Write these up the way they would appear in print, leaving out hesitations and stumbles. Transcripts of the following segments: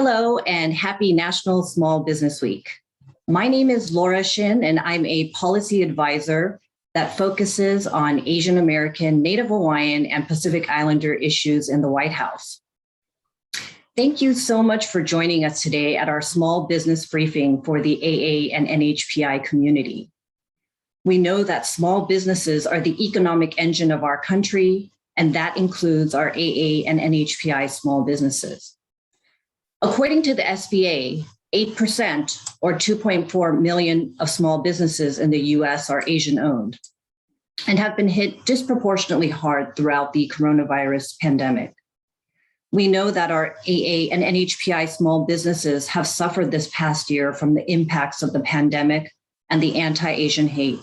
Hello and happy National Small Business Week. My name is Laura Shin and I'm a policy advisor that focuses on Asian American, Native Hawaiian, and Pacific Islander issues in the White House. Thank you so much for joining us today at our small business briefing for the AA and NHPI community. We know that small businesses are the economic engine of our country, and that includes our AA and NHPI small businesses. According to the SBA, 8% or 2.4 million of small businesses in the US are Asian owned and have been hit disproportionately hard throughout the coronavirus pandemic. We know that our AA and NHPI small businesses have suffered this past year from the impacts of the pandemic and the anti-Asian hate.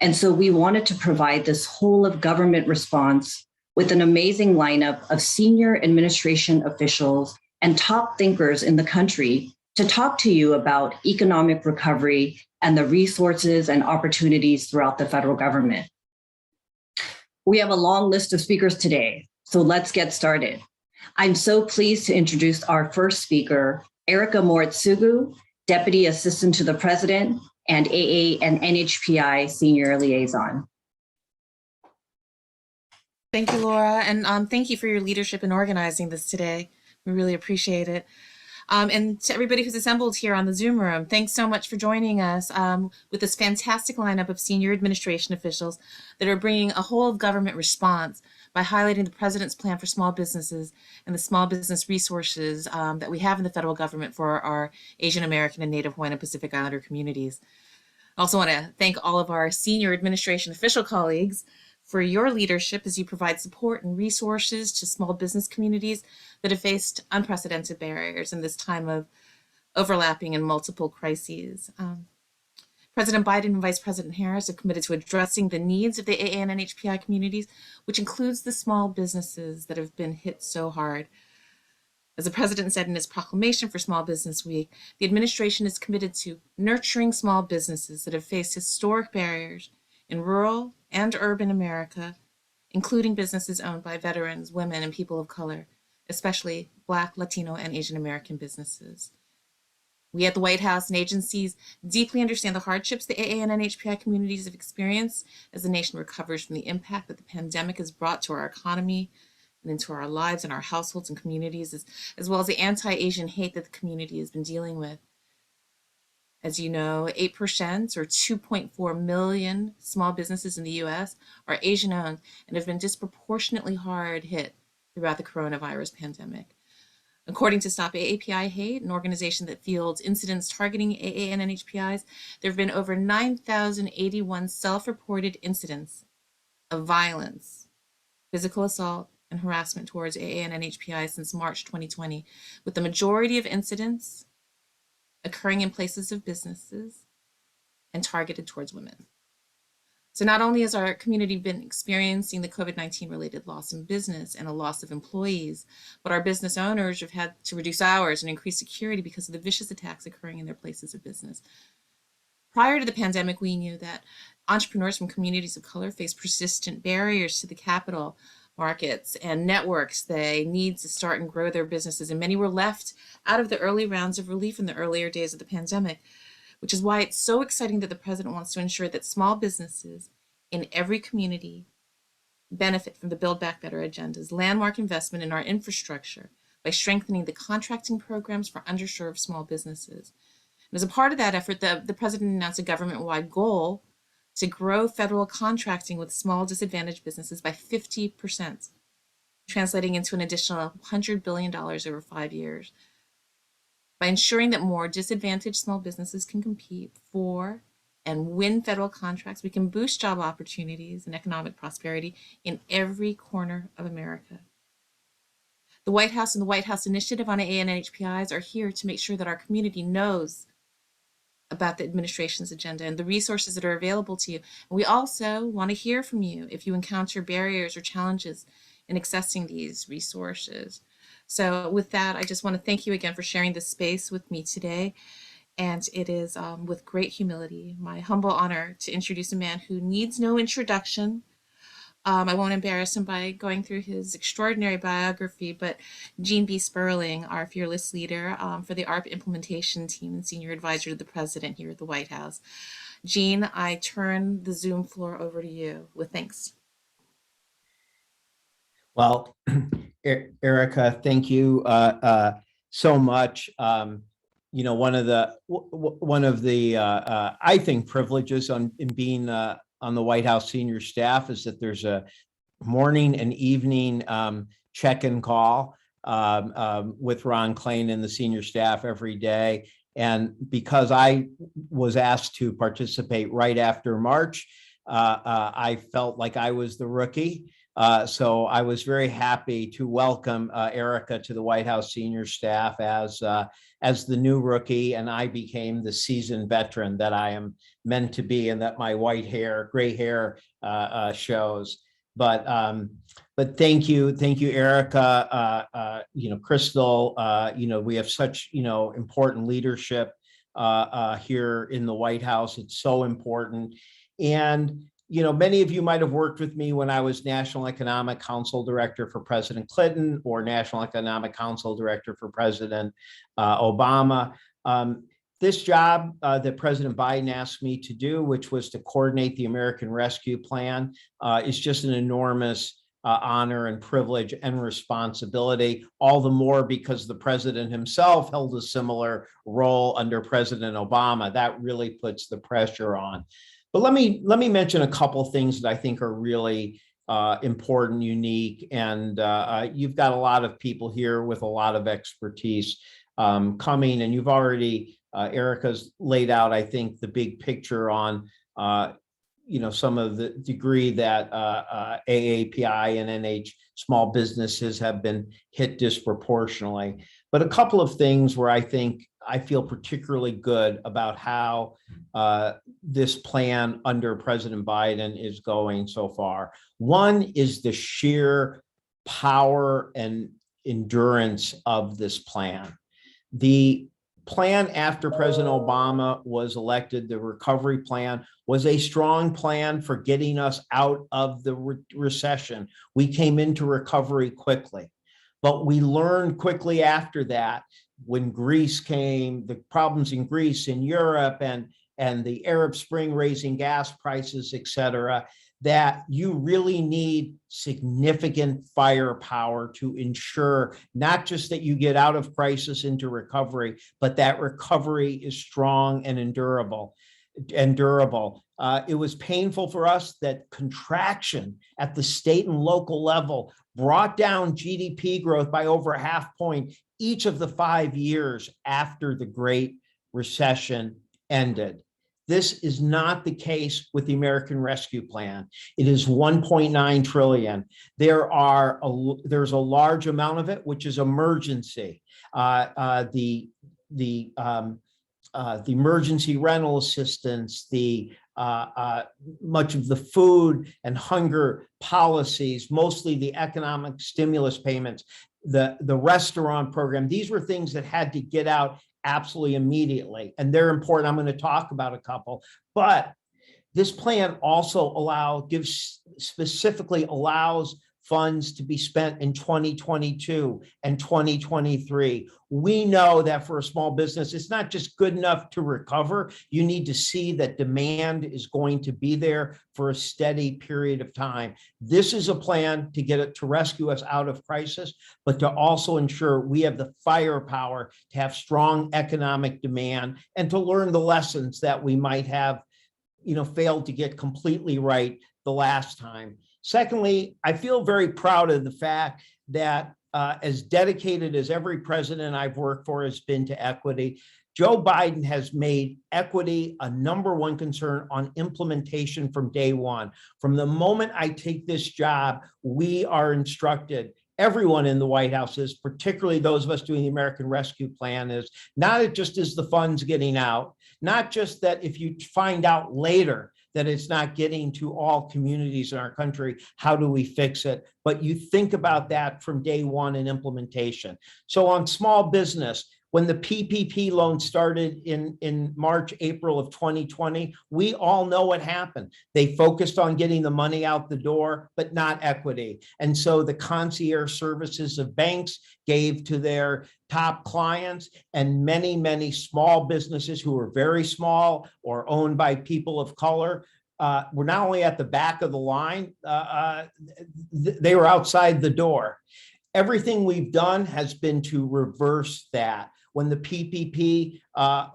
And so we wanted to provide this whole of government response with an amazing lineup of senior administration officials and top thinkers in the country to talk to you about economic recovery and the resources and opportunities throughout the federal government. We have a long list of speakers today, so let's get started. I'm so pleased to introduce our first speaker, Erica Moritsugu, Deputy Assistant to the President and AA and NHPI Senior Liaison. Thank you, Laura, and thank you for your leadership in organizing this today. We really appreciate it. And to everybody who's assembled here on the Zoom room, thanks so much for joining us with this fantastic lineup of senior administration officials that are bringing a whole of government response by highlighting the President's plan for small businesses and the small business resources that we have in the federal government for our Asian American and Native Hawaiian and Pacific Islander communities. I also want to thank all of our senior administration official colleagues for your leadership as you provide support and resources to small business communities that have faced unprecedented barriers in this time of overlapping and multiple crises. President Biden and Vice President Harris have committed to addressing the needs of the AA and NHPI communities, which includes the small businesses that have been hit so hard. As the President said in his proclamation for Small Business Week, the administration is committed to nurturing small businesses that have faced historic barriers in rural and urban America, including businesses owned by veterans, women, and people of color, especially Black, Latino, and Asian American businesses. We at the White House and agencies deeply understand the hardships the AA and NHPI communities have experienced as the nation recovers from the impact that the pandemic has brought to our economy and into our lives and our households and communities, as well as the anti-Asian hate that the community has been dealing with. As you know, 8% or 2.4 million small businesses in the US are Asian owned and have been disproportionately hard hit throughout the coronavirus pandemic. According to Stop AAPI Hate, an organization that fields incidents targeting AA and NHPIs, there have been over 9,081 self-reported incidents of violence, physical assault, and harassment towards AA and NHPI since March 2020, with the majority of incidents occurring in places of businesses and targeted towards women. So not only has our community been experiencing the COVID-19 related loss in business and a loss of employees, but our business owners have had to reduce hours and increase security because of the vicious attacks occurring in their places of business. Prior to the pandemic, we knew that entrepreneurs from communities of color face persistent barriers to the capital markets and networks they need to start and grow their businesses, and many were left out of the early rounds of relief in the earlier days of the pandemic, which is why it's so exciting that the President wants to ensure that small businesses in every community benefit from the Build Back Better agenda's landmark investment in our infrastructure by strengthening the contracting programs for underserved small businesses. And as a part of that effort, the President announced a government-wide goal to grow federal contracting with small disadvantaged businesses by 50%, translating into an additional $100 billion over 5 years. By ensuring that more disadvantaged small businesses can compete for and win federal contracts, we can boost job opportunities and economic prosperity in every corner of America. The White House and the White House Initiative on AA and NHPIs are here to make sure that our community knows about the administration's agenda and the resources that are available to you. And we also want to hear from you if you encounter barriers or challenges in accessing these resources. So with that, I just want to thank you again for sharing this space with me today. And it is with great humility, my humble honor to introduce a man who needs no introduction, I won't embarrass him by going through his extraordinary biography, but Gene B. Sperling, our fearless leader for the ARP implementation team and senior advisor to the president here at the White House. Gene, I turn the Zoom floor over to you with thanks. Well, Erica, thank you so much. One of the I think privileges in being on the White House senior staff is that there's a morning and evening check-in call with Ron Klain and the senior staff every day. And because I was asked to participate right after March, I felt like I was the rookie. So I was very happy to welcome Erica to the White House senior staff as the new rookie, and I became the seasoned veteran that I am meant to be, and that my gray hair shows. But thank you, Erica. Crystal. We have such important leadership here in the White House. It's so important, and many of you might have worked with me when I was National Economic Council Director for President Clinton or National Economic Council Director for President Obama. This job that President Biden asked me to do, which was to coordinate the American Rescue Plan, is just an enormous honor and privilege and responsibility, all the more because the president himself held a similar role under President Obama. That really puts the pressure on. But let me mention a couple things that I think are really important, unique, and you've got a lot of people here with a lot of expertise coming, and you've already, Erica's laid out, I think, the big picture on some of the degree that AAPI and NH small businesses have been hit disproportionately. But a couple of things where I feel particularly good about how this plan under President Biden is going so far. One is the sheer power and endurance of this plan. The plan after President Obama was elected, the recovery plan, was a strong plan for getting us out of the recession. We came into recovery quickly, but we learned quickly after that, when Greece came, the problems in Greece, in Europe, and the Arab Spring raising gas prices, et cetera, that you really need significant firepower to ensure not just that you get out of crisis into recovery, but that recovery is strong and durable. It was painful for us that contraction at the state and local level brought down GDP growth by over a half point each of the 5 years after the Great Recession ended. This is not the case with the American Rescue Plan. It is 1.9 trillion. There's a large amount of it which is emergency. The emergency rental assistance, much of the food and hunger policies, mostly the economic stimulus payments, the restaurant program. These were things that had to get out absolutely immediately, and they're important. I'm going to talk about a couple, but this plan also specifically allows funds to be spent in 2022 and 2023. We know that for a small business, it's not just good enough to recover. You need to see that demand is going to be there for a steady period of time. This is a plan to rescue us out of crisis, but to also ensure we have the firepower to have strong economic demand and to learn the lessons that we might have, failed to get completely right the last time. Secondly, I feel very proud of the fact that as dedicated as every president I've worked for has been to equity, Joe Biden has made equity a number one concern on implementation from day one. From the moment I take this job, we are instructed, everyone in the White House is, particularly those of us doing the American Rescue Plan, is not just is the funds getting out, not just that if you find out later that it's not getting to all communities in our country, how do we fix it? But you think about that from day one in implementation. So on small business, When the PPP loan started in March, April of 2020, we all know what happened. They focused on getting the money out the door, but not equity. And so the concierge services of banks gave to their top clients, and many, many small businesses who were very small or owned by people of color were not only at the back of the line, they were outside the door. Everything we've done has been to reverse that. When the PPP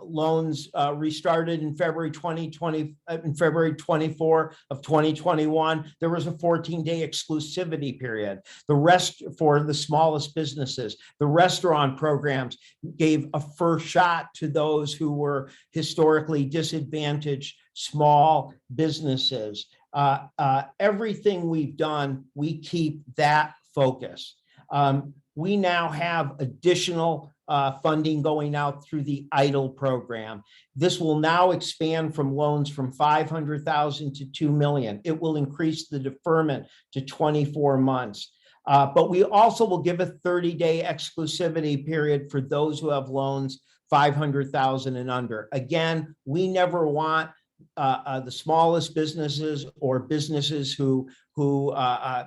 loans restarted in February 2020, in February 24 of 2021, there was a 14-day exclusivity period. The rest for the smallest businesses, the restaurant programs gave a first shot to those who were historically disadvantaged small businesses. Everything we've done, we keep that focus. We now have additional funding going out through the EIDL program. This will now expand from loans from 500,000 to 2 million. It will increase the deferment to 24 months. But we also will give a 30-day exclusivity period for those who have loans 500,000 and under. Again, we never want the smallest businesses or businesses who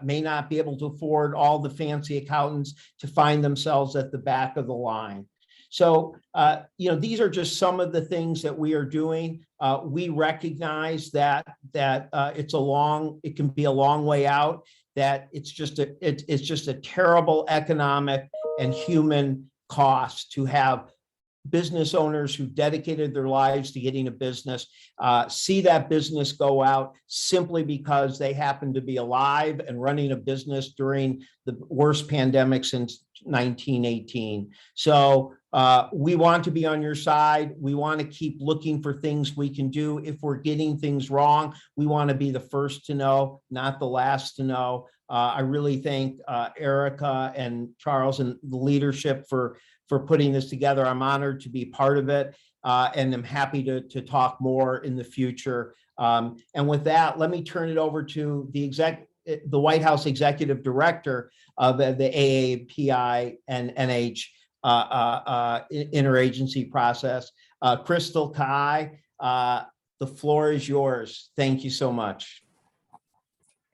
may not be able to afford all the fancy accountants to find themselves at the back of the line. So, these are just some of the things that we are doing. We recognize that it can be a long way out, that it's just a terrible economic and human cost to have business owners who dedicated their lives to getting a business, see that business go out simply because they happen to be alive and running a business during the worst pandemic since 1918. So we want to be on your side. We want to keep looking for things we can do. If we're getting things wrong, we want to be the first to know, not the last to know. I really thank Erica and Charles and the leadership for putting this together. I'm honored to be part of it, and I'm happy to talk more in the future. And with that, let me turn it over to the White House Executive Director of the AAPI and NH interagency process, Crystal Kai. The floor is yours. Thank you so much.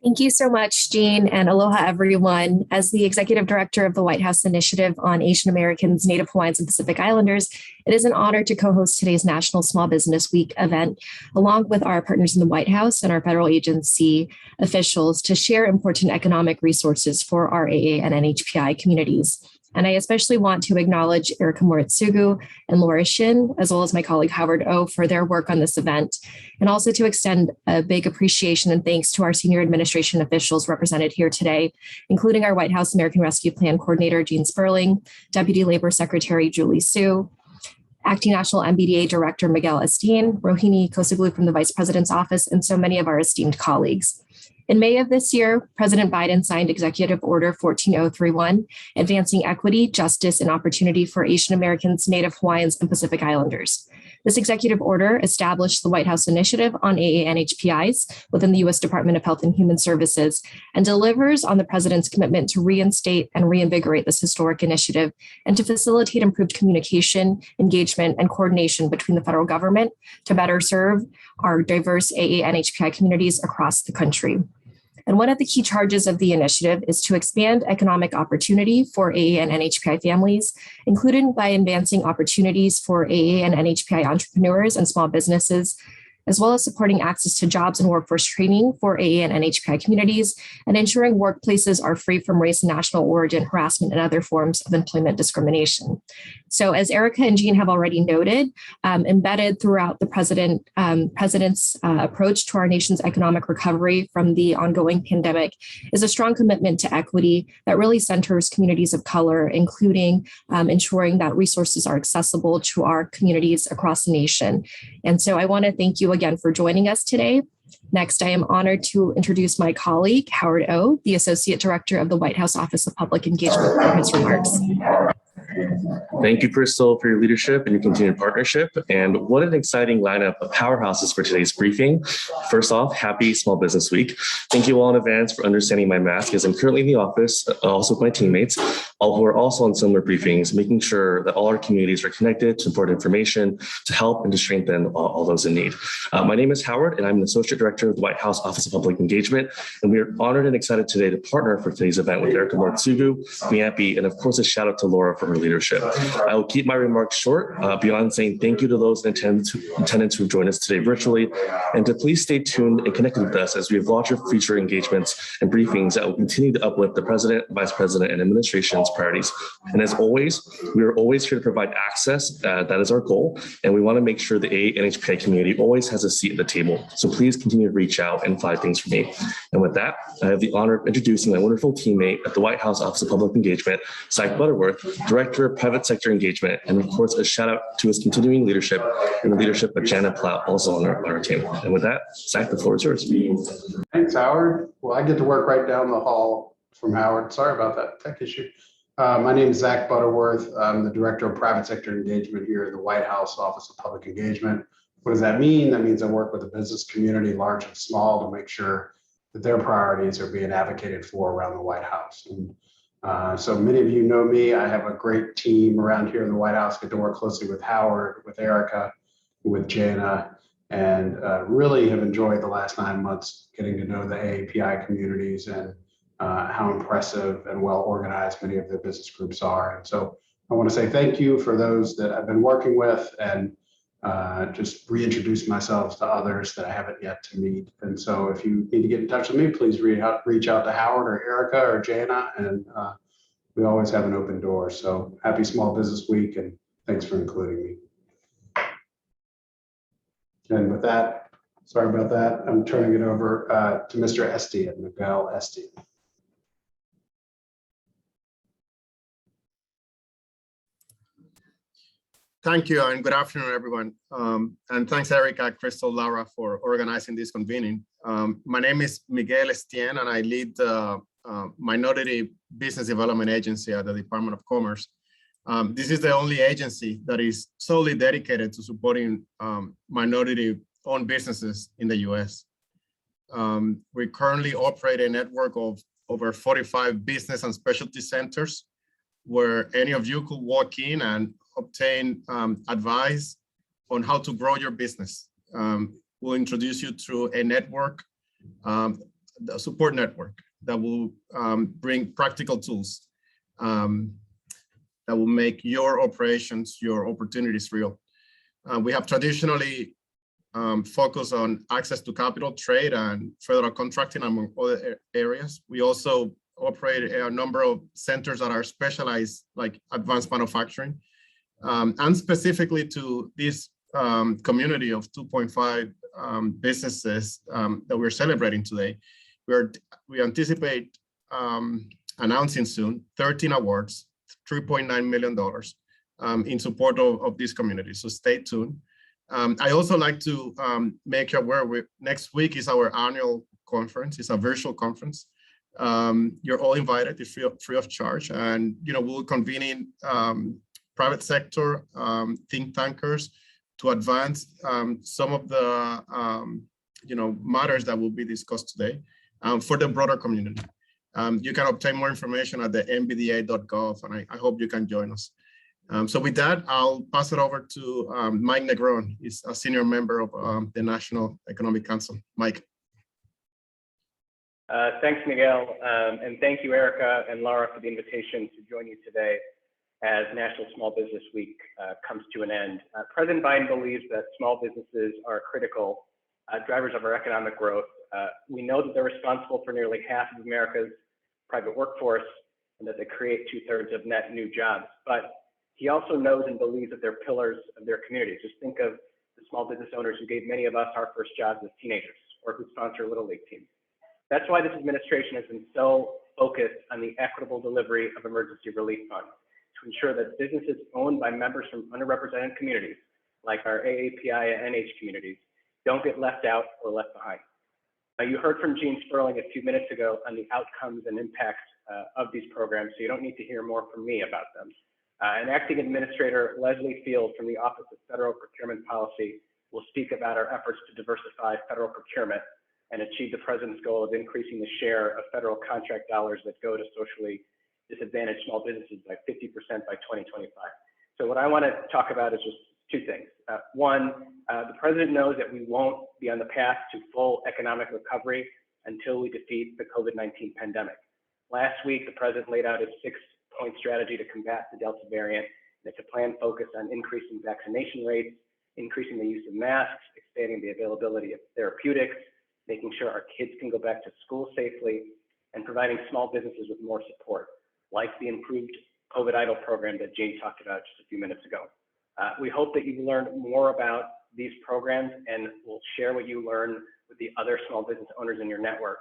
Thank you so much, Jean, and aloha, everyone. As the Executive Director of the White House Initiative on Asian Americans, Native Hawaiians, and Pacific Islanders, it is an honor to co-host today's National Small Business Week event, along with our partners in the White House and our federal agency officials, to share important economic resources for our AA and NHPI communities. And I especially want to acknowledge Erica Moritsugu and Laura Shin, as well as my colleague Howard O, for their work on this event, and also to extend a big appreciation and thanks to our senior administration officials represented here today, including our White House American Rescue Plan Coordinator, Jean Sperling, Deputy Labor Secretary, Julie Sue, Acting National MBDA Director, Miguel Esteen, Rohini Kosoglu from the Vice President's Office, and so many of our esteemed colleagues. In May of this year, President Biden signed Executive Order 14031, advancing equity, justice, and opportunity for Asian Americans, Native Hawaiians, and Pacific Islanders. This executive order established the White House Initiative on AA-NHPIs within the U.S. Department of Health and Human Services and delivers on the President's commitment to reinstate and reinvigorate this historic initiative and to facilitate improved communication, engagement, and coordination between the federal government to better serve our diverse AA-NHPI communities across the country. And one of the key charges of the initiative is to expand economic opportunity for AA and NHPI families, including by advancing opportunities for AA and NHPI entrepreneurs and small businesses, as well as supporting access to jobs and workforce training for AA and NHPI communities, and ensuring workplaces are free from race and national origin harassment and other forms of employment discrimination. So as Erica and Jean have already noted, embedded throughout the president's approach to our nation's economic recovery from the ongoing pandemic is a strong commitment to equity that really centers communities of color, including ensuring that resources are accessible to our communities across the nation. And so I want to thank you again for joining us today. Next, I am honored to introduce my colleague, Howard O, the Associate Director of the White House Office of Public Engagement, for his remarks. Thank you, Crystal, for your leadership and your continued partnership. And what an exciting lineup of powerhouses for today's briefing. First off, happy Small Business Week. Thank you all in advance for understanding my mask as I'm currently in the office, also with my teammates, all who are also on similar briefings, making sure that all our communities are connected to important information to help and to strengthen all those in need. My name is Howard, and I'm an Associate Director of the White House Office of Public Engagement. And we are honored and excited today to partner for today's event with Erica Martsugu, WHIAANHPI, and of course, a shout out to Laura for her leadership. I will keep my remarks short, beyond saying thank you to those in attendance who joined us today virtually, and to please stay tuned and connected with us as we have larger future engagements and briefings that will continue to uplift the President, Vice President, and Administration's priorities. And as always, we are always here to provide access. That is our goal, and we want to make sure the ANHPI community always has a seat at the table. So please continue to reach out and find things for me. And with that, I have the honor of introducing my wonderful teammate at the White House Office of Public Engagement, Zach Butterworth, Director of Private Sector Engagement, and of course, a shout out to his continuing leadership and the leadership of Janet Platt, also on our team. And with that, Zach, the floor is yours. Thanks, Howard. Well, I get to work right down the hall from Howard. Sorry about that tech issue. My name is Zach Butterworth. I'm the Director of Private Sector Engagement here at the White House Office of Public Engagement. What does that mean? That means I work with the business community, large and small, to make sure that their priorities are being advocated for around the White House. And so many of you know me. I have a great team around here in the White House. Get to work closely with Howard, with Erica, with Jana, and really have enjoyed the last 9 months getting to know the AAPI communities and how impressive and well organized many of the business groups are. And so I want to say thank you for those that I've been working with, and just reintroduce myself to others that I haven't yet to meet. And so if you need to get in touch with me, please reach out to Howard or Erica or Jana, and we always have an open door. So happy Small Business Week, and thanks for including me. And with that, sorry about that, I'm turning it over to Mr. Estienne, Miguel Estienne. Thank you, and good afternoon, everyone. And thanks, Erica, Crystal, Laura, for organizing this convening. My name is Miguel Estienne, and I lead the Minority Business Development Agency at the Department of Commerce. This is the only agency that is solely dedicated to supporting minority-owned businesses in the U.S. We currently operate a network of over 45 business and specialty centers, where any of you could walk in and obtain advice on how to grow your business. We'll introduce you through a network, a support network that will bring practical tools that will make your operations, your opportunities real. We have traditionally focused on access to capital, trade, and federal contracting, among other areas. We also operate a number of centers that are specialized, like advanced manufacturing, and specifically to this community of 2.5 businesses that we're celebrating today. We anticipate announcing soon 13 awards, $3.9 million in support of this community. So stay tuned. I also like to make you aware, next week is our annual conference. It's a virtual conference. You're all invited. It's free of charge, and we'll convene in private sector think tankers to advance some of the matters that will be discussed today for the broader community. You can obtain more information at the nbda.gov, and I hope you can join us. So with that, I'll pass it over to Mike Negron. He's a senior member of the National Economic Council. Mike. Thanks, Miguel, and thank you, Erica and Laura, for the invitation to join you today as National Small Business Week comes to an end. President Biden believes that small businesses are critical drivers of our economic growth. We know that they're responsible for nearly half of America's private workforce and that they create 2/3 of net new jobs. But he also knows and believes that they're pillars of their communities. Just think of the small business owners who gave many of us our first jobs as teenagers, or who sponsor Little League teams. That's why this administration has been so focused on the equitable delivery of emergency relief funds, to ensure that businesses owned by members from underrepresented communities, like our AAPI and NH communities, don't get left out or left behind. Now, you heard from Gene Sperling a few minutes ago on the outcomes and impacts of these programs, so you don't need to hear more from me about them. And Acting Administrator Leslie Field from the Office of Federal Procurement Policy will speak about our efforts to diversify federal procurement and achieve the President's goal of increasing the share of federal contract dollars that go to socially disadvantaged small businesses by 50% by 2025. So what I want to talk about is just two things. One, the President knows that we won't be on the path to full economic recovery until we defeat the COVID-19 pandemic. Last week, the President laid out his 6-point strategy to combat the Delta variant. It's a plan focused on increasing vaccination rates, increasing the use of masks, expanding the availability of therapeutics, making sure our kids can go back to school safely, and providing small businesses with more support, like the improved COVID EIDL program that Jane talked about just a few minutes ago. We hope that you've learned more about these programs and will share what you learn with the other small business owners in your network.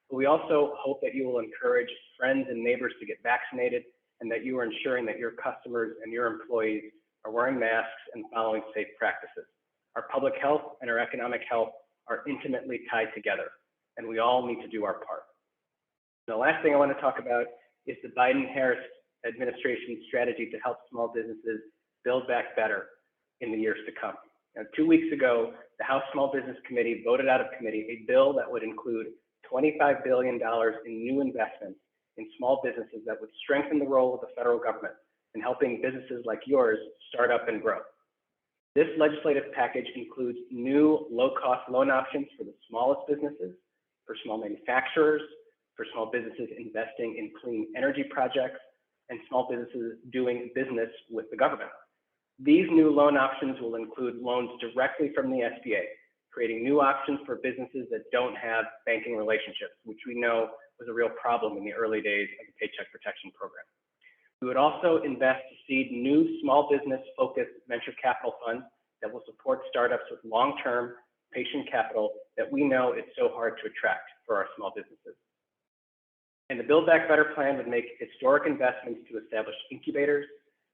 But we also hope that you will encourage friends and neighbors to get vaccinated and that you are ensuring that your customers and your employees are wearing masks and following safe practices. Our public health and our economic health are intimately tied together, and we all need to do our part. The last thing I want to talk about is the Biden-Harris administration's strategy to help small businesses build back better in the years to come. Now, 2 weeks ago, the House Small Business Committee voted out of committee a bill that would include $25 billion in new investments in small businesses that would strengthen the role of the federal government in helping businesses like yours start up and grow. This legislative package includes new low-cost loan options for the smallest businesses, for small manufacturers, for small businesses investing in clean energy projects, and small businesses doing business with the government. These new loan options will include loans directly from the SBA, creating new options for businesses that don't have banking relationships, which we know was a real problem in the early days of the Paycheck Protection Program. We would also invest to seed new small business-focused venture capital funds that will support startups with long-term patient capital that we know is so hard to attract for our small businesses. And the Build Back Better plan would make historic investments to establish incubators,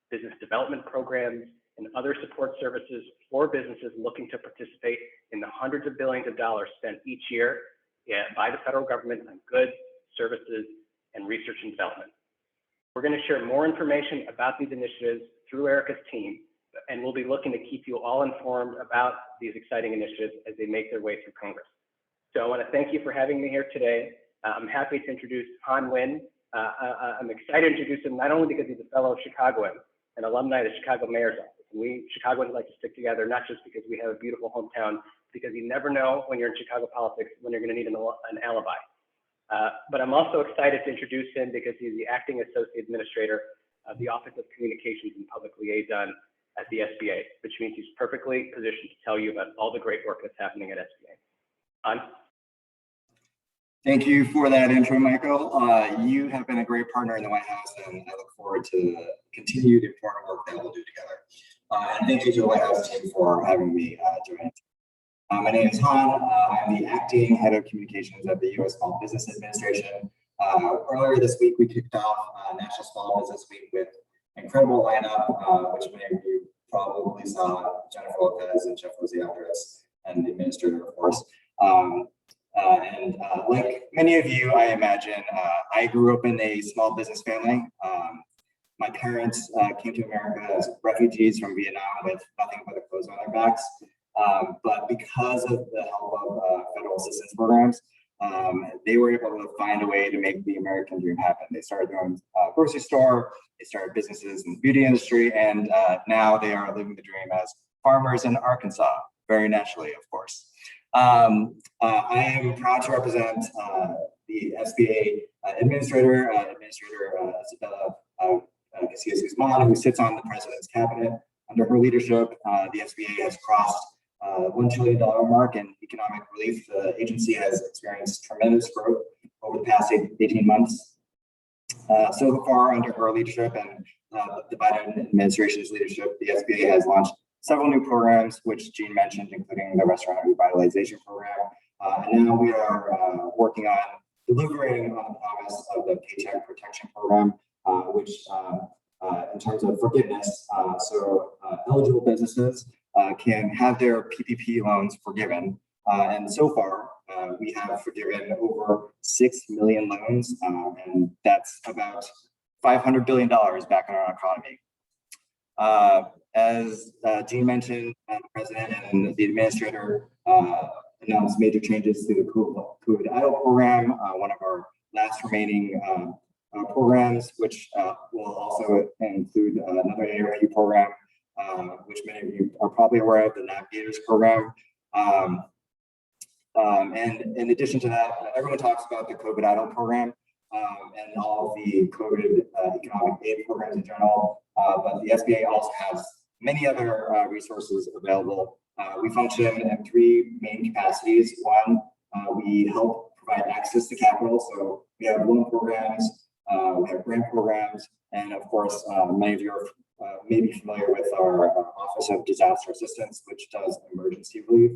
business development programs, and other support services for businesses looking to participate in the hundreds of billions of dollars spent each year by the federal government on goods, services, and research and development. We're going to share more information about these initiatives through Erica's team, and we'll be looking to keep you all informed about these exciting initiatives as they make their way through Congress. So I want to thank you for having me here today. I'm happy to introduce Han Nguyen. I'm excited to introduce him not only because he's a fellow Chicagoan, an alumni of the Chicago Mayor's Office. We Chicagoans like to stick together, not just because we have a beautiful hometown, because you never know when you're in Chicago politics when you're going to need an alibi. But I'm also excited to introduce him because he's the Acting Associate Administrator of the Office of Communications and Public Liaison at the SBA, which means he's perfectly positioned to tell you about all the great work that's happening at SBA. Han? Thank you for that intro, Michael. You have been a great partner in the White House, and I look forward to the continued important work that we'll do together. And thank you to the White House team for having me join. My name is Han. I'm the Acting Head of Communications at the U.S. Small Business Administration. Earlier this week, we kicked off National Small Business Week with an incredible lineup, which many of you probably saw: Jennifer Lopez and Jeff Lozzi after us, and the administrator, of course. Like many of you, I imagine, I grew up in a small business family. My parents came to America as refugees from Vietnam with nothing but the clothes on their backs. But because of the help of federal assistance programs, they were able to find a way to make the American dream happen. They started their own grocery store, they started businesses in the beauty industry, and now they are living the dream as farmers in Arkansas, very naturally, of course. I am proud to represent the SBA Administrator Isabella Casillas-Guzman, who sits on the President's cabinet. Under her leadership, the SBA has crossed $1 trillion mark in economic relief. The agency has experienced tremendous growth over the past 18 months. So far, under her leadership and the Biden administration's leadership, the SBA has launched several new programs, which Jean mentioned, including the Restaurant Revitalization Program. And now we are working on delivering on the promise of the Paycheck Protection Program, which in terms of forgiveness, eligible businesses can have their PPP loans forgiven. And so far, we have forgiven over 6 million loans, and that's about $500 billion back in our economy. As Jean mentioned, the president and the administrator announced major changes to the COVID Idle program, one of our last remaining programs, which will also include another ARP program, which many of you are probably aware of, the Navigators program. And in addition to that, everyone talks about the COVID Idle program and all of the COVID economic aid programs in general, but the SBA also has many other resources available. We function in three main capacities. One, we help provide access to capital. So we have loan programs, we have grant programs, and of course, many of you are may be familiar with our Office of Disaster Assistance, which does emergency relief.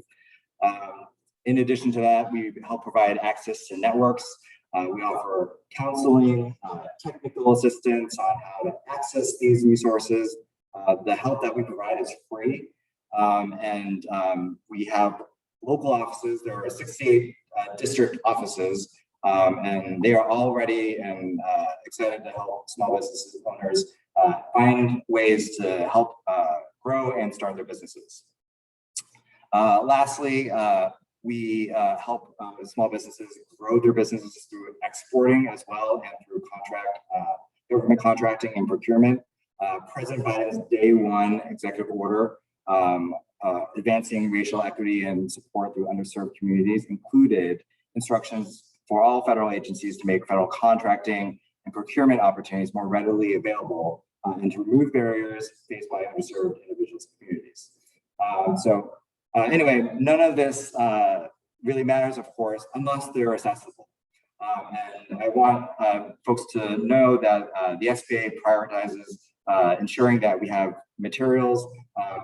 In addition to that, we help provide access to networks. We offer counseling, technical assistance on how to access these resources. The help that we provide is free. We have local offices. There are 68 district offices, and they are all ready and excited to help small business owners find ways to help grow and start their businesses. Lastly, we help small businesses grow their businesses through exporting as well and through government contracting and procurement. President Biden's day one executive order advancing racial equity and support through underserved communities included instructions for all federal agencies to make federal contracting and procurement opportunities more readily available and to remove barriers faced by underserved individuals and communities. Anyway, none of this really matters, of course, unless they're accessible. And I want folks to know that the SBA prioritizes ensuring that we have materials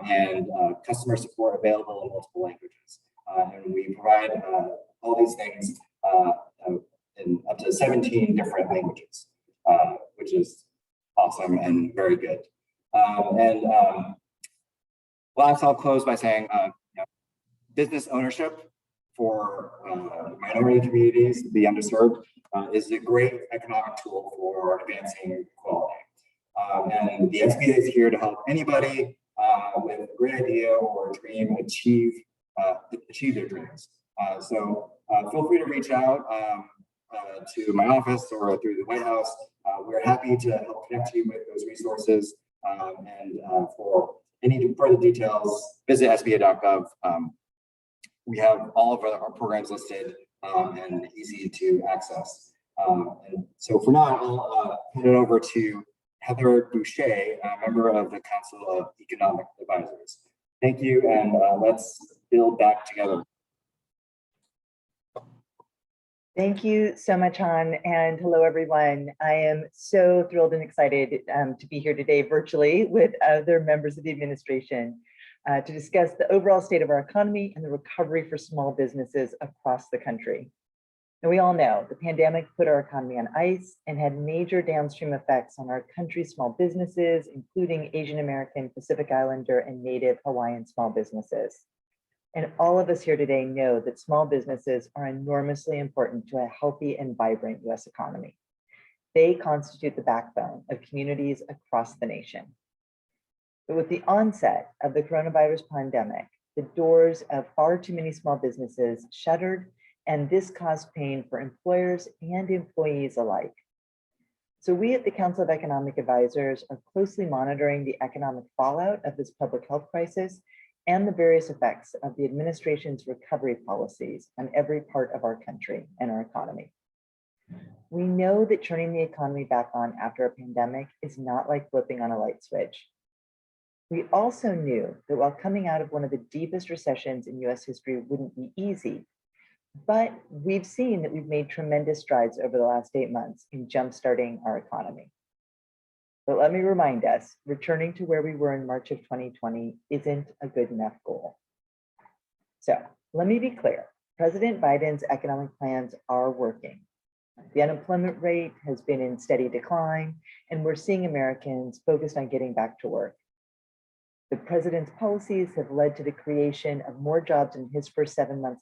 and customer support available in multiple languages. And we provide all these things in up to 17 different languages, which is awesome and very good. Last, I'll close by saying business ownership for minority communities, the underserved, is a great economic tool for advancing equality. And the SBA is here to help anybody with a great idea or a dream achieve their dreams. So feel free to reach out to my office or through the White House. We're happy to help connect you with those resources. And for any further details, visit sba.gov. We have all of our programs listed and easy to access. And so for now, I'll hand it over to Heather Boucher, a member of the Council of Economic Advisors. Thank you, and let's build back together. Thank you so much, Han, and hello, everyone. I am so thrilled and excited to be here today virtually with other members of the administration to discuss the overall state of our economy and the recovery for small businesses across the country. And we all know the pandemic put our economy on ice and had major downstream effects on our country's small businesses, including Asian American, Pacific Islander, and Native Hawaiian small businesses. And all of us here today know that small businesses are enormously important to a healthy and vibrant US economy. They constitute the backbone of communities across the nation. But with the onset of the coronavirus pandemic, the doors of far too many small businesses shuttered, and this caused pain for employers and employees alike. So we at the Council of Economic Advisors are closely monitoring the economic fallout of this public health crisis and the various effects of the administration's recovery policies on every part of our country and our economy. We know that turning the economy back on after a pandemic is not like flipping on a light switch. We also knew that while coming out of one of the deepest recessions in US history wouldn't be easy, but we've seen that we've made tremendous strides over the last 8 months in jumpstarting our economy. But let me remind us, returning to where we were in March of 2020 isn't a good enough goal. So let me be clear, President Biden's economic plans are working. The unemployment rate has been in steady decline, and we're seeing Americans focused on getting back to work. The president's policies have led to the creation of more jobs in his first 7 months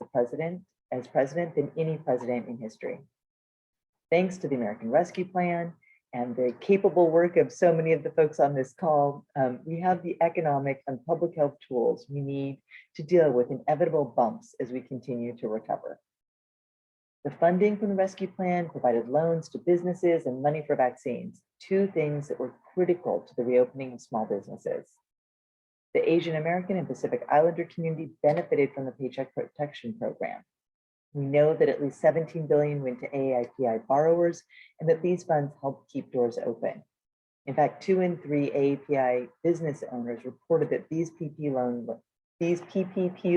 as president than any president in history. Thanks to the American Rescue Plan and the capable work of so many of the folks on this call, we have the economic and public health tools we need to deal with inevitable bumps as we continue to recover. The funding from the rescue plan provided loans to businesses and money for vaccines, two things that were critical to the reopening of small businesses. The Asian American and Pacific Islander community benefited from the Paycheck Protection Program. We know that at least $17 billion went to AAPI borrowers and that these funds helped keep doors open. In fact, 2 in 3 AAPI business owners reported that these PPP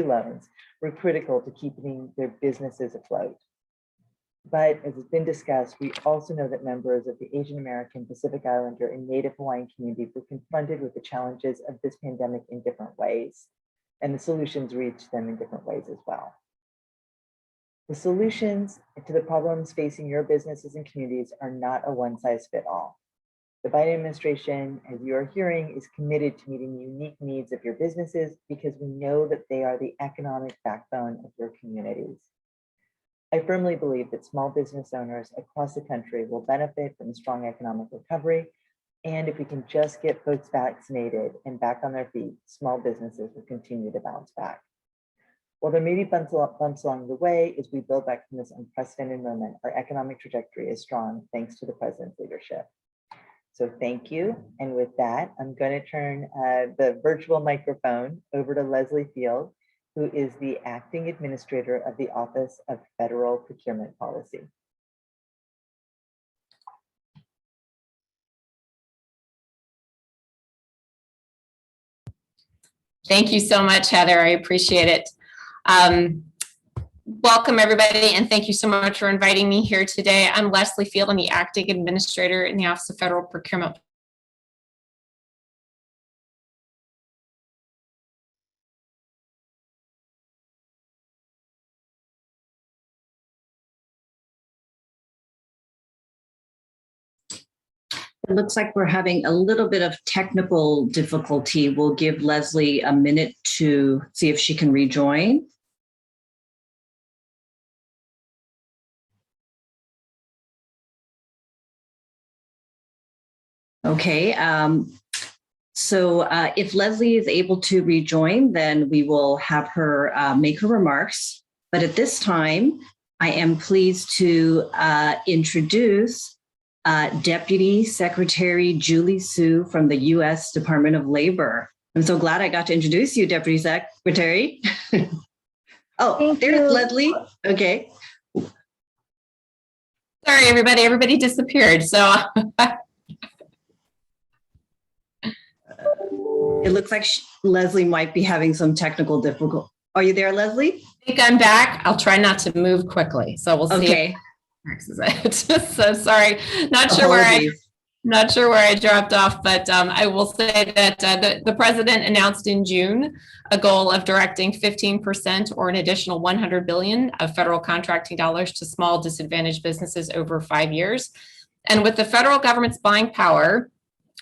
loans were critical to keeping their businesses afloat. But as has been discussed, we also know that members of the Asian American, Pacific Islander, and Native Hawaiian communities were confronted with the challenges of this pandemic in different ways, and the solutions reached them in different ways as well. The solutions to the problems facing your businesses and communities are not a one-size-fits-all. The Biden administration, as you are hearing, is committed to meeting the unique needs of your businesses because we know that they are the economic backbone of your communities. I firmly believe that small business owners across the country will benefit from a strong economic recovery. And if we can just get folks vaccinated and back on their feet, small businesses will continue to bounce back. While there may be bumps along the way, as we build back from this unprecedented moment, our economic trajectory is strong thanks to the president's leadership. So thank you. And with that, I'm going to turn the virtual microphone over to Leslie Field, who is the Acting Administrator of the Office of Federal Procurement Policy. Thank you so much, Heather. I appreciate it. Welcome, everybody, and thank you so much for inviting me here today. I'm Leslie Field. I'm the Acting Administrator in the Office of Federal Procurement. It looks like we're having a little bit of technical difficulty. We'll give Leslie a minute to see if she can rejoin. Okay, so if Leslie is able to rejoin, then we will have her make her remarks. But at this time, I am pleased to introduce Deputy Secretary Julie Su from the U.S. Department of Labor. I'm so glad I got to introduce you, Deputy Secretary. Oh, there's Leslie. Okay. Sorry, everybody. Everybody disappeared. So it looks like Leslie might be having some technical difficulty. Are you there, Leslie? I think I'm back. I'll try not to move quickly. So we'll see. Okay. So sorry, not sure where I dropped off, but I will say that the president announced in June a goal of directing 15% or an additional $100 billion of federal contracting dollars to small disadvantaged businesses over 5 years. And with the federal government's buying power,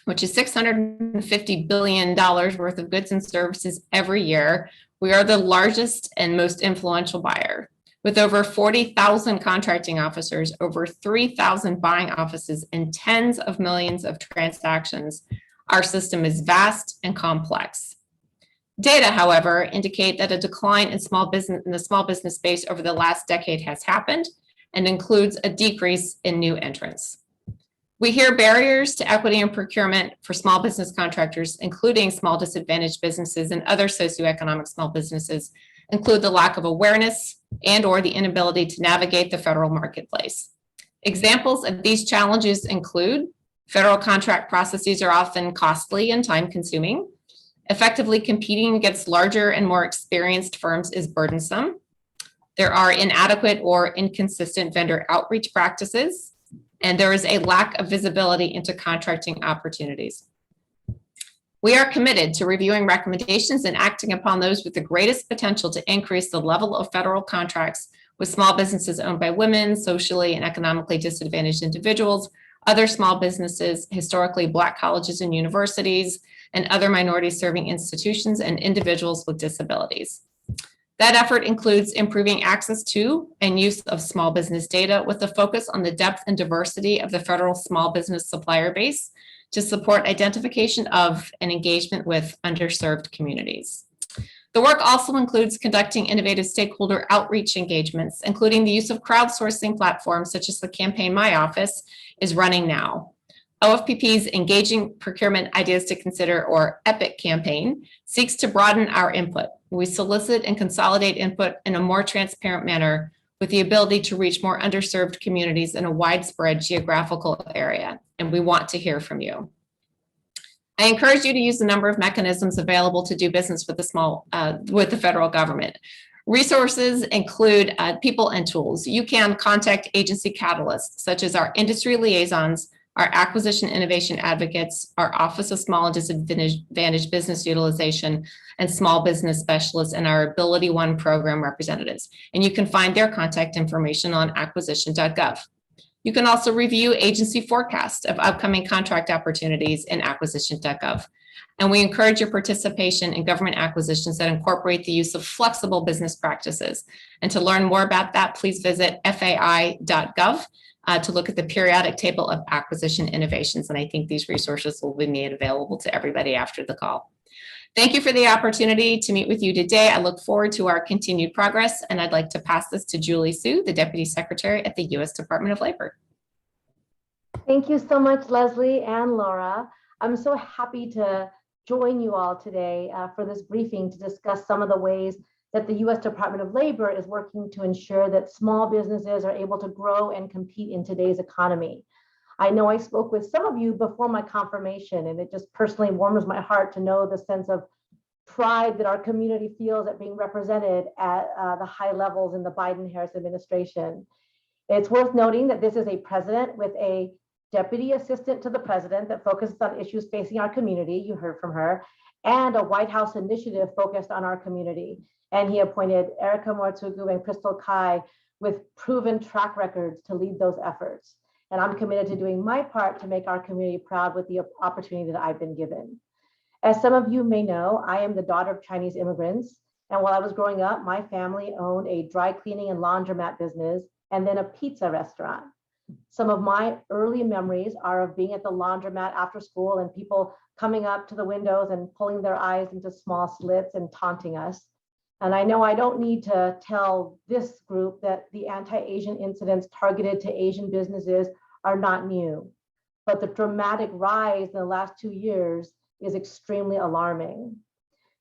which is $650 billion worth of goods and services every year, we are the largest and most influential buyer. With over 40,000 contracting officers, over 3,000 buying offices, and tens of millions of transactions, our system is vast and complex. Data, however, indicate that a decline in the small business space over the last decade has happened and includes a decrease in new entrants. We hear barriers to equity and procurement for small business contractors, including small disadvantaged businesses and other socioeconomic small businesses, include the lack of awareness and/or the inability to navigate the federal marketplace. Examples of these challenges include federal contract processes are often costly and time-consuming. Effectively competing against larger and more experienced firms is burdensome. There are inadequate or inconsistent vendor outreach practices, and there is a lack of visibility into contracting opportunities. We are committed to reviewing recommendations and acting upon those with the greatest potential to increase the level of federal contracts with small businesses owned by women, socially and economically disadvantaged individuals, other small businesses, historically Black colleges and universities, and other minority serving institutions and individuals with disabilities. That effort includes improving access to and use of small business data with a focus on the depth and diversity of the federal small business supplier base to support identification of and engagement with underserved communities. The work also includes conducting innovative stakeholder outreach engagements, including the use of crowdsourcing platforms such as the campaign My Office is running now. OFPP's Engaging Procurement Ideas to Consider, or EPIC campaign, seeks to broaden our input. We solicit and consolidate input in a more transparent manner with the ability to reach more underserved communities in a widespread geographical area, and we want to hear from you. I encourage you to use the number of mechanisms available to do business with the federal government. Resources include people and tools. You can contact agency catalysts, such as our industry liaisons, our acquisition innovation advocates, our Office of Small and Disadvantaged Business Utilization, and small business specialists, and our Ability One program representatives. And you can find their contact information on acquisition.gov. You can also review agency forecasts of upcoming contract opportunities in acquisition.gov. And we encourage your participation in government acquisitions that incorporate the use of flexible business practices. And to learn more about that, please visit fai.gov to look at the periodic table of acquisition innovations. And I think these resources will be made available to everybody after the call. Thank you for the opportunity to meet with you today. I look forward to our continued progress, and I'd like to pass this to Julie Su, the Deputy Secretary at the U.S. Department of Labor. Thank you so much, Leslie and Laura. I'm so happy to join you all today for this briefing to discuss some of the ways that the U.S. Department of Labor is working to ensure that small businesses are able to grow and compete in today's economy. I know I spoke with some of you before my confirmation, and it just personally warms my heart to know the sense of pride that our community feels at being represented at the high levels in the Biden-Harris administration. It's worth noting that this is a president with a deputy assistant to the president that focuses on issues facing our community, you heard from her, and a White House initiative focused on our community. And he appointed Erica Mortsugu and Crystal Kai with proven track records to lead those efforts. And I'm committed to doing my part to make our community proud with the opportunity that I've been given. As some of you may know, I am the daughter of Chinese immigrants. And while I was growing up, my family owned a dry cleaning and laundromat business and then a pizza restaurant. Some of my early memories are of being at the laundromat after school and people coming up to the windows and pulling their eyes into small slits and taunting us. And I know I don't need to tell this group that the anti-Asian incidents targeted to Asian businesses are not new, but the dramatic rise in the last 2 years is extremely alarming.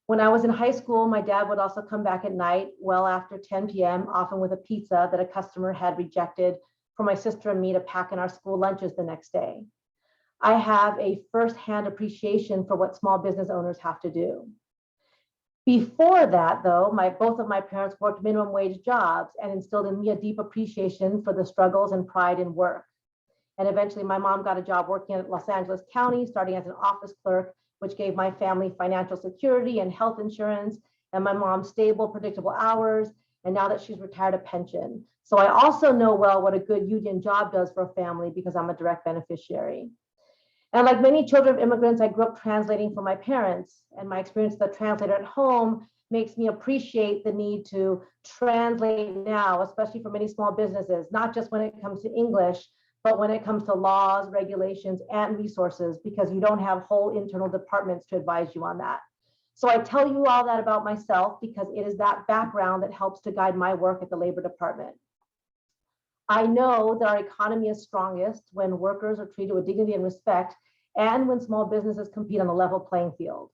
When I was in high school, my dad would also come back at night well after 10 p.m., often with a pizza that a customer had rejected for my sister and me to pack in our school lunches the next day. I have a firsthand appreciation for what small business owners have to do. Before that, though, both of my parents worked minimum wage jobs and instilled in me a deep appreciation for the struggles and pride in work. And eventually my mom got a job working at Los Angeles County, starting as an office clerk, which gave my family financial security and health insurance, and my mom stable, predictable hours, and now that she's retired, a pension. So I also know well what a good union job does for a family because I'm a direct beneficiary. And like many children of immigrants, I grew up translating for my parents, and my experience as a translator at home makes me appreciate the need to translate now, especially for many small businesses, not just when it comes to English, but when it comes to laws, regulations, and resources, because you don't have whole internal departments to advise you on that. So I tell you all that about myself because it is that background that helps to guide my work at the Labor Department. I know that our economy is strongest when workers are treated with dignity and respect, and when small businesses compete on a level playing field.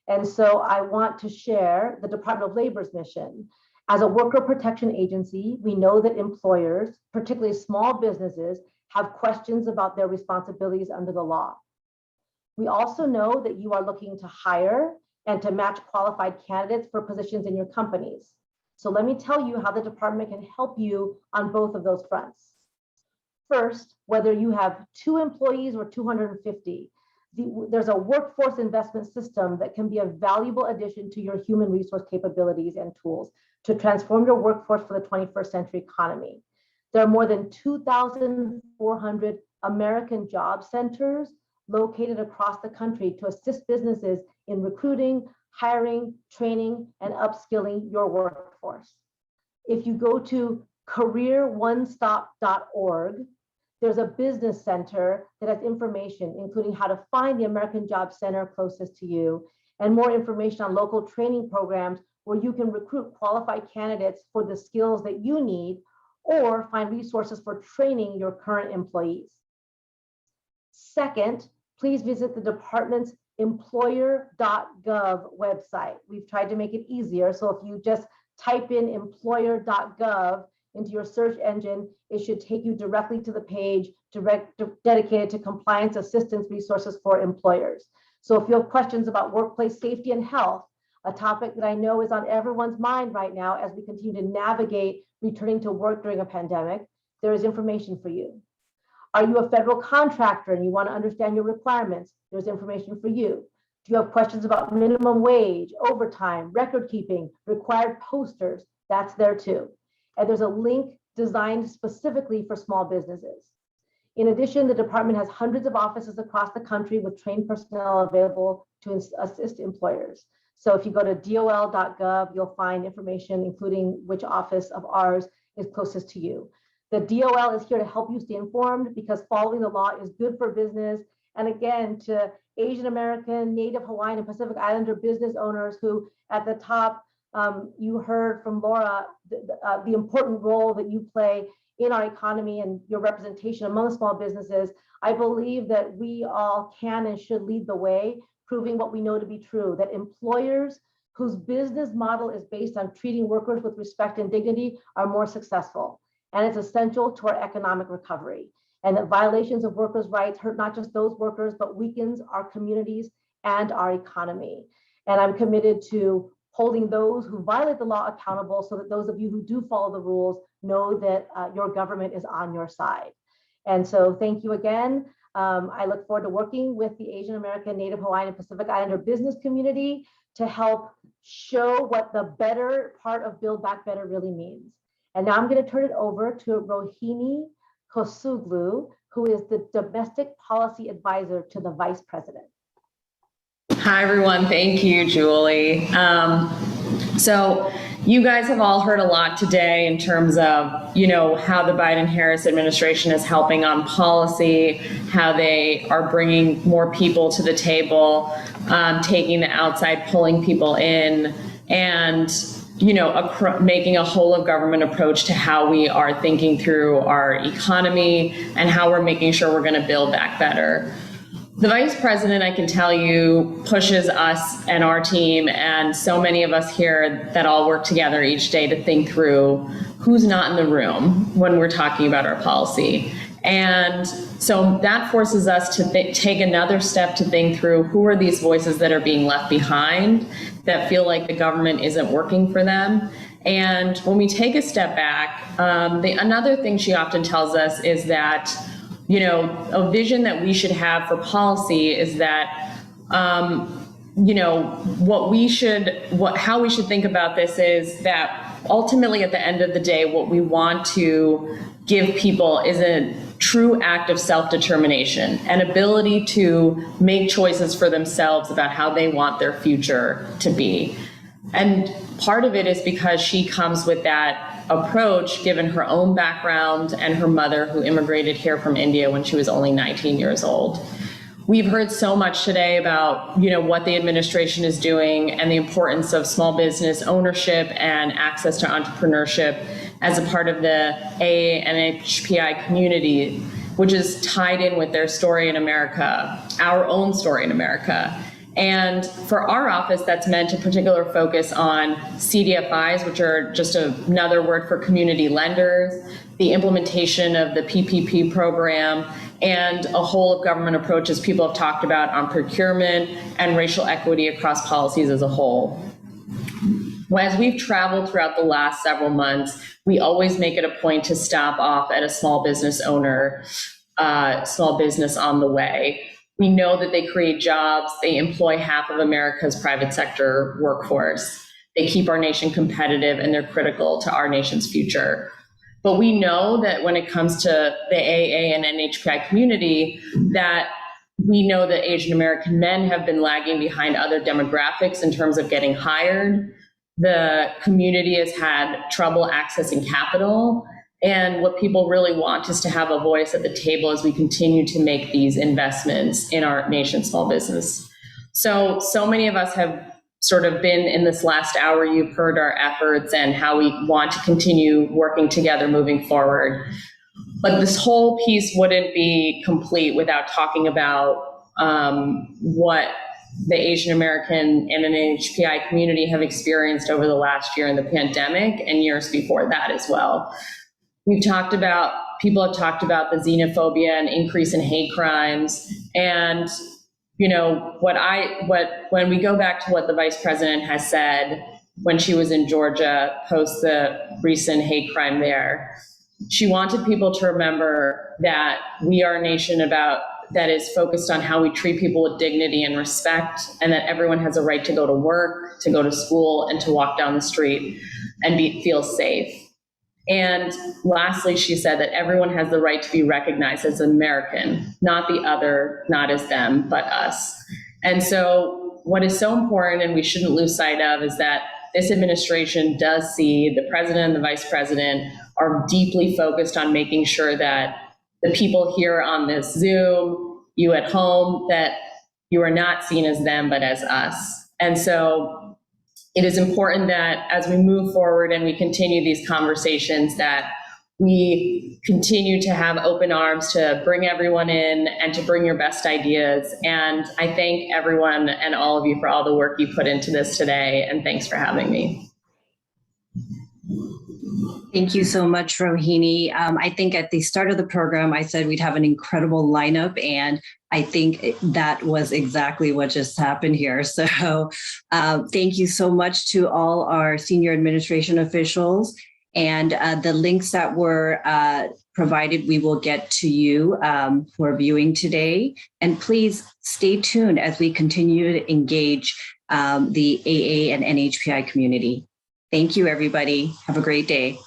And so I want to share the Department of Labor's mission. As a worker protection agency, we know that employers, particularly small businesses, have questions about their responsibilities under the law. We also know that you are looking to hire and to match qualified candidates for positions in your companies. So let me tell you how the department can help you on both of those fronts. First, whether you have 2 employees or 250, there's a workforce investment system that can be a valuable addition to your human resource capabilities and tools to transform your workforce for the 21st century economy. There are more than 2,400 American job centers located across the country to assist businesses in recruiting, hiring, training, and upskilling your workforce. If you go to careeronestop.org, there's a business center that has information, including how to find the American Job Center closest to you, and more information on local training programs where you can recruit qualified candidates for the skills that you need, or find resources for training your current employees. Second, please visit the department's employer.gov website. We've tried to make it easier. So if you just type in employer.gov into your search engine, it should take you directly to the page dedicated to compliance assistance resources for employers. So if you have questions about workplace safety and health, a topic that I know is on everyone's mind right now as we continue to navigate returning to work during a pandemic, there is information for you. Are you a federal contractor and you want to understand your requirements? There's information for you. Do you have questions about minimum wage, overtime, record keeping, required posters? That's there too. And there's a link designed specifically for small businesses. In addition, the department has hundreds of offices across the country with trained personnel available to assist employers. So if you go to dol.gov, you'll find information, including which office of ours is closest to you. The DOL is here to help you stay informed because following the law is good for business. And again, to Asian American, Native Hawaiian, and Pacific Islander business owners who at the top, you heard from Laura, the important role that you play in our economy and your representation among small businesses. I believe that we all can and should lead the way, proving what we know to be true, that employers whose business model is based on treating workers with respect and dignity are more successful. And it's essential to our economic recovery. And that violations of workers' rights hurt not just those workers, but weakens our communities and our economy. And I'm committed to holding those who violate the law accountable so that those of you who do follow the rules know that your government is on your side. And so thank you again. I look forward to working with the Asian American, Native Hawaiian, and Pacific Islander business community to help show what the better part of Build Back Better really means. And now I'm going to turn it over to Rohini Kosuglu, who is the Domestic Policy Advisor to the Vice President. Hi, everyone. Thank you, Julie. So you guys have all heard a lot today in terms of, how the Biden-Harris administration is helping on policy, how they are bringing more people to the table, taking the outside, pulling people in, and making a whole of government approach to how we are thinking through our economy and how we're making sure we're going to build back better. The Vice President, I can tell you, pushes us and our team and so many of us here that all work together each day to think through who's not in the room when we're talking about our policy. And so that forces us to take another step to think through who are these voices that are being left behind, that feel like the government isn't working for them. And when we take a step back, another thing she often tells us is that, a vision that we should have for policy is that, how we should think about this is that ultimately at the end of the day, what we want to give people is a true act of self-determination, an ability to make choices for themselves about how they want their future to be. And part of it is because she comes with that approach, given her own background and her mother who immigrated here from India when she was only 19 years old. We've heard so much today about, what the administration is doing and the importance of small business ownership and access to entrepreneurship as a part of the WHIAANHPI community, which is tied in with their story in America, our own story in America. And for our office, that's meant a particular focus on CDFIs, which are just another word for community lenders, the implementation of the PPP program, and a whole of government approaches people have talked about on procurement and racial equity across policies as a whole. As we've traveled throughout the last several months, we always make it a point to stop off at a small business owner, small business on the way. We know that they create jobs, they employ half of America's private sector workforce. They keep our nation competitive and they're critical to our nation's future. But we know that when it comes to the AA and NHPI community, that we know that Asian American men have been lagging behind other demographics in terms of getting hired. The community has had trouble accessing capital. And what people really want is to have a voice at the table as we continue to make these investments in our nation's small business. So many of us have sort of been in this last hour. You've heard our efforts and how we want to continue working together moving forward. But this whole piece wouldn't be complete without talking about what the Asian American and NHPI community have experienced over the last year in the pandemic and years before that as well. People have talked about the xenophobia and increase in hate crimes. And, you know, when we go back to what the vice president has said when she was in Georgia post the recent hate crime there, she wanted people to remember that we are a nation that is focused on how we treat people with dignity and respect, and that everyone has a right to go to work, to go to school, and to walk down the street and feel safe. And lastly, she said that everyone has the right to be recognized as American, not the other, not as them, but us. And so what is so important, and we shouldn't lose sight of, is that this administration does see the president and the vice president are deeply focused on making sure that the people here on this Zoom, you at home, that you are not seen as them, but as us. And so it is important that as we move forward and we continue these conversations, that we continue to have open arms to bring everyone in and to bring your best ideas. And I thank everyone and all of you for all the work you put into this today. And thanks for having me. Thank you so much, Rohini. I think at the start of the program, I said we'd have an incredible lineup, and I think that was exactly what just happened here. So thank you so much to all our senior administration officials, and the links that were provided, we will get to you who are viewing today. And please stay tuned as we continue to engage the AA and NHPI community. Thank you, everybody. Have a great day.